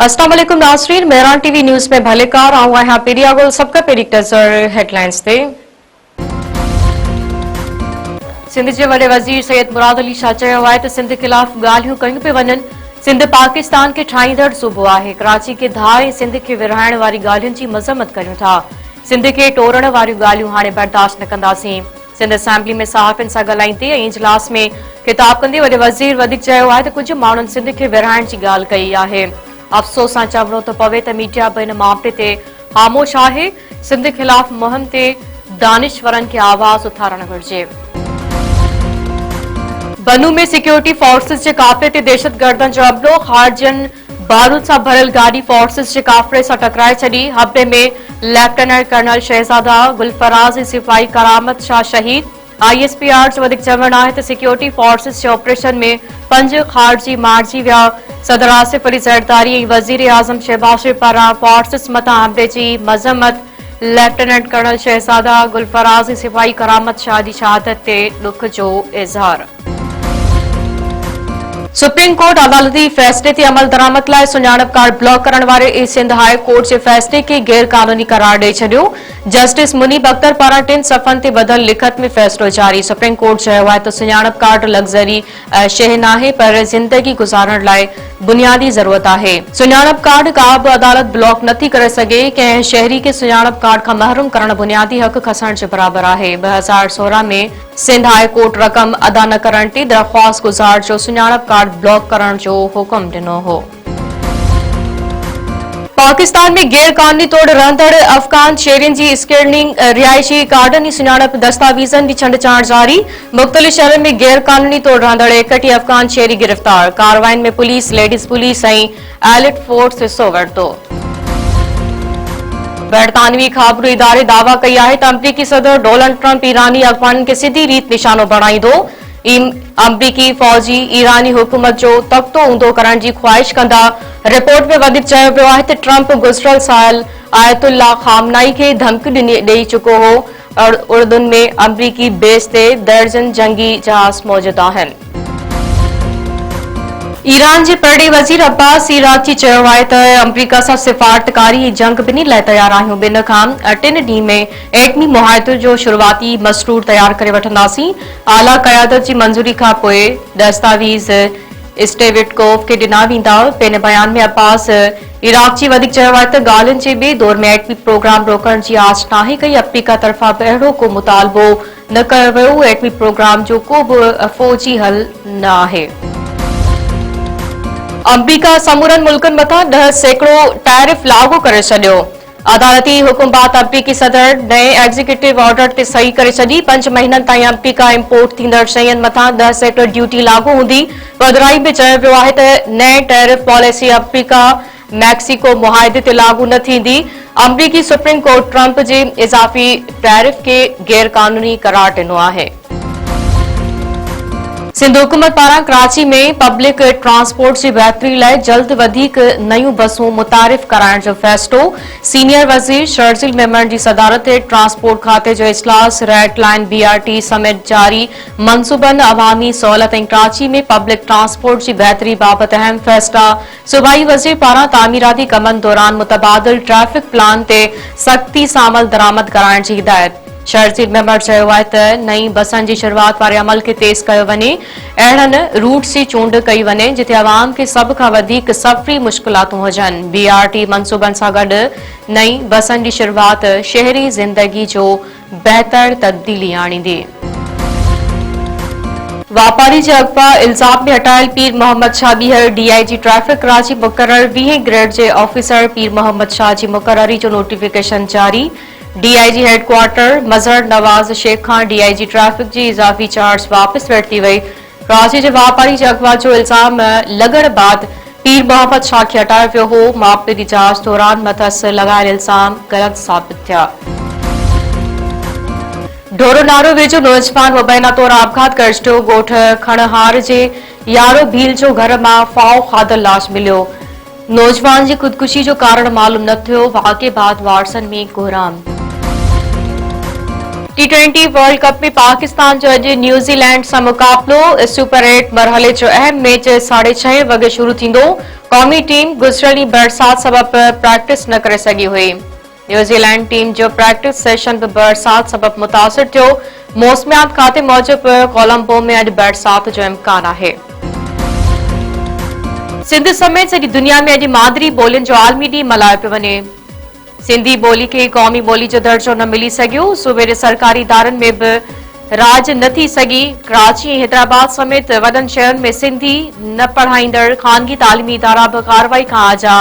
अस्सलाम वालेकुम नाज़रीन, मेहरान टीवी न्यूज़ में भलेकार आऊं आहियां पीडिया गोल सबका पहिरीं नज़र हेडलाइंस ते। सिंध जे वॾे वज़ीर सैयद मुराद अली शाह चयो आहे त सिंध ख़िलाफ़ ॻाल्हियूं कयूं पियूं वञनि। सिंध पाकिस्तान खे ठाहींदड़ सूबो आहे। कराची खे धाए सिंध खे विरहाइण वारी ॻाल्हियुनि जी मज़म्मत कयूं था। सिंध खे टोड़ण वारियूं ॻाल्हियूं हाणे बर्दाश्त न कंदासीं। सिंध असेंबली में सहाफ़ियुनि सां ॻाल्हाईंदे ऐं इजलास में ख़िताब कंदे वॾे वज़ीर वधीक चयो आहे त कुझु माण्हुनि सिंध खे विरहाइण जी ॻाल्हि कई आहे। अफ़सोस सां चवणो थो पवे त मीडिया बि इन मामले ते ख़ामोश आहे। सिंध ख़िलाफ़ मुहिम ते दानिशवरनि खे आवाज़ उथारणु घुर्जे। बनू में सिक्योरिटी फोर्सेस जे काफ़िले ते दहशतगर्दनि जो हमलो। ख़ारजनि बारूद सां भरियल गाॾी फोर्सेस जे काफ़िले सां टकराए छॾी। हमले में लेफ्टिनेंट कर्नल शहज़ादा गुलफराज़ ऐं सिपाही करामत शाह शहीद। ISPR जो वधीक चवणु आहे त सिक्योरिटी फोर्सेस जे ऑपरेशन में 5 ख़ारजी मारिजी विया। सदर आसिफ अली ज़रदारी ऐं वज़ीर आज़म शहबाज शरीफ़ पारां फोर्सेस मथां हमले जी मज़म्मत। लेफ्टिनेंट कर्नल शहज़ादा गुलफराज़ ऐं सिपाही करामत शाह जी शहादत ते ॾुख जो इज़हार। सुप्रीम कोर्ट अदालती फ़ैसिले ते अमल दरामद लाइ सुञाणप कार्ड ब्लॉक करण वारे सिंध हाई कोर्ट जे फ़ैसिले खे गैर क़ानूनी करार ॾेई छॾियो। जस्टिस मुनीब अख्तर पारां 3 सफ़नि ते ॿधल लिखत में फ़ैसिलो जारी। सुप्रीम कोर्ट चयो आहे त सुञाणप कार्ड लग्ज़री शइ नाहे पर ज़िंदगी गुज़ारण लाइ बुनियादी ज़रूरत आहे। सुञाणप कार्ड का बि अदालत ब्लॉक नथी करे सघे। कंहिं शहरी खे सुञाणप कार्ड खां महरूम करण बुनियादी हक़ खसण जे बराबर आहे। 2016 में सिंध हाई कोर्ट रक़म अदा न करण ते दरख़्वास्त गुज़ार जो सुञाणप कार्ड ब्लॉक करण जो हुकुम ॾिनो हो। पाकिस्तान में गैर कानूनी तौर रहंदड़ अफ़गान शहरियुनि जी स्क्रीनिंग रिहायशी कार्डनि ऐं सुञाणप दस्तावेज़नि जी छंड-छाण जारी। मुख़्तलिफ़ शहरनि में गैर कानूनी तौर रहंदड़ 61 अफ़गान शहरी गिरफ़्तार। कार्रवाइयुनि में पुलिस, लेडीज़ पुलिस ऐं एलिट फोर्स हिसो वरितो। बरतानवी ख़बरूं इदारे दावा कई आहे त अमरीकी सदर डोनाल्ड ट्रंप ईरानी अॻवाननि खे सिधी रीत निशानो बणाईंदो। अमरीकी फ़ौजी ईरानी हुकूमत जो तख़्तो ऊंधो करण जी ख़्वाहिश कंदा। रिपोर्ट में वधीक चयो वियो आहे त ट्रंप गुज़िरियल साल आयतुल्ला ख़ामनाई खे धमकी ॾेई चुको हो। उर्दुन में अमरीकी बेस ते दर्जन जंगी जहाज़ मौजूद आहिनि। ईरान जे परॾे वज़ीर अब्बास इराक़ची चयो आहे त अमरीका सां सिफ़ारतकारी जंग ॿिन्ही लाइ तयार आहियूं। ॿिन खां 3 ॾींहं में एटमी मुआहिदे जो शुरूआती मसरूर तयार करे वठंदासीं। आला क़यादत जी मंज़ूरी खां पोइ दस्तावेज़ स्टेविटकोव खे ॾिना वेंदा। पंहिंजे बयान में अब्बास इराक़ची वधीक चयो आहे त ॻाल्हियुनि जे ॿिए दौर में एटमी प्रोग्राम रोकण जी आश नाहे कई। अमरीका तरफ़ां बि अहिड़ो को मुतालबो न कयो वियो। एटमी प्रोग्राम जो को बि फ़ौजी हल न आहे। अमरीका समूरनि मुल्कनि मथां 10% टैरिफ लागू करे छॾियो। अदालती हुकुम बाद अमरीकी सदर नए एग्जीक्यूटिव ऑर्डर ते सही करे छॾी। 5 महीननि ताईं अमरीका इम्पोर्ट थींदड़ शयुनि मथां 10% ड्यूटी लागू हूंदी। वधिराई में चयो वियो आहे त नए टैरिफ पॉलिसी अमरीका मैक्सिको मुआहिदे ते लागू न थींदी। अमरीकी सुप्रीम कोर्ट ट्रंप जे इज़ाफ़ी टैरिफ खे गैर कानूनी करार ॾिनो आहे। सिंध हुकूमत पारां कराची में पब्लिक ट्रांसपोर्ट जी बहितरी लाइ जल्द वधीक नयूं बसूं मुतारिफ़ कराइण जो फ़ैसिलो। सीनियर वज़ीर शर्जील मेमन जी सदारत ते ट्रांसपोर्ट खाते जो इजलास। रेड लाइन BRT समेत जारी मंसूबनि अवामी सहूलियत ऐं कराची में पब्लिक ट्रांसपोर्ट जी बहितरी बाबति अहम फ़ैसिला। सूबाई वज़ीर पारां तामीराती कमनि दौरान मुतबादिल ट्रैफ़िक प्लान ते सख़्ती सां अमल दरामद कराइण जी हिदायत। शर्जील मेमन चयो आहे त नई बसनि जी शुरूआत वारे अमल खे तेज़ कयो वञे। अहिड़नि रूट्स जी चूंड कई वञे जिथे अवाम खे सभ खां वधीक सफ़री मुश्किलातूं हुजनि। BRT मंसूबनि सां गॾु नई बसनि जी शुरूआत शहरी ज़िंदगी जो बहितर तब्दीली आणींदी। वापारी जे अगवा इल्ज़ाम में हटायल पीर मोहम्मद शाह ॿीहर DIG ट्रैफ़िक कराची मुक़रर। 20 ग्रेड जे ऑफिसर पीर मोहम्मद शाह जी मुक़ररी जो नोटिफिकेशन जारी। DIG हेडक्वार्टर मज़हर नवाज़ शेख खां DIG ट्रैफ़िक जी इज़ाफ़ी चार्ज वापस वरिती वई। कराची जे वापारी जे अगवा जो इल्ज़ाम लॻण बाद पीर मोहम्मद शाह खे हटायो वियो हो। मामले जी जांच दौरान मथस लॻायल इल्ज़ाम ग़लत साबित थिया। ढोरो नारो वेझो नौजवान मुबैना तौर आपघात करे छॾियो। ॻोठ खणहार जे यारो भील जो घर मां फाओ खाधल लाश मिलियो। नौजवान जी ख़ुदकुशी जो कारण मालूम न थियो। वाक़े बाद वारसनि में कोहराम। T20 वर्ल्ड कप में पाकिस्तान जो अॼु न्यूज़ीलैंड सां मुक़ाबिलो सुपर 8 मरहले जो अहम मैच 6:30 वॻे शुरू थींदो। क़ौमी टीम गुज़िरियल ॾींहुं बरसात सबबि प्रैक्टिस न करे सघी हुई। न्यूज़ीलैंड टीम जो प्रैक्टिस सेशन बि बरसात सबबि मुतासिर थियो। मौसमियात खाते मूजिबि कोलंबो में अॼु बरसात जो इम्कान आहे। सिंध समेत सॼी दुनिया में अॼु मादरी ॿोलियुनि जो आलमी ॾींहुं मल्हायो पियो वञे। सिंधी ॿोली खे क़ौमी ॿोली जो दर्जो न मिली सघियो। सूबे जे सरकारी इदारनि में बि राज न थी सघी। कराची ऐं हैदराबाद समेत वॾनि शहरनि में सिंधी न पढ़ाईंदड़ ख़ानगी तालीमी इदारा बि कार्रवाई खां आजा।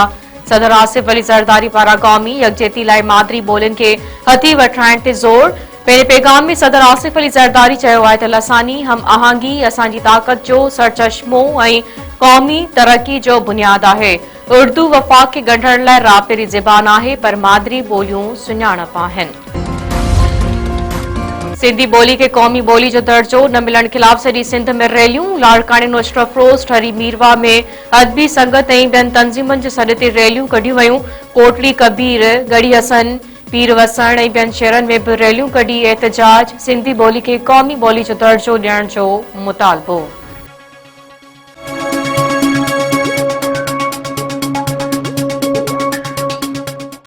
सदर आसिफ अली ज़रदारी पारां क़ौमी यकजहती लाइ मादरी ॿोलियुनि खे हथी वठाइण ते ज़ोर। पंहिंजे पैगाम में सदर आसिफ अली ज़रदारी चयो आहे त लसानी हम आहंगी असांजी ताक़त जो सरचश्मो ऐं क़ौमी तरक़ी जो बुनियाद आहे। उर्दू वफ़ाक़ खे ॻंढण लाइ राबेरी ज़बान आहे, पर मादरी ॿोलियूं सुञाणप आहिनि। सिंधी ॿोली खे क़ौमी ॿोली जो दर्जो न मिलण ख़िलाफ़ सॼी सिंध में रैलियूं। लाड़काणे नुसरत फ़रोज़ ठरी मीरवा में अदबी संगत ऐं ॿियनि तंज़ीमुनि जे सॾ ते रैलियूं कढियूं वयूं। कोटली कबीर गढ़ी हसन पीर वसण ऐं ॿियनि शहरनि में बि रैलियूं कढी एहतजाज। सिंधी ॿोली खे क़ौमी ॿोली जो दर्जो ॾियण जो मुतालबो।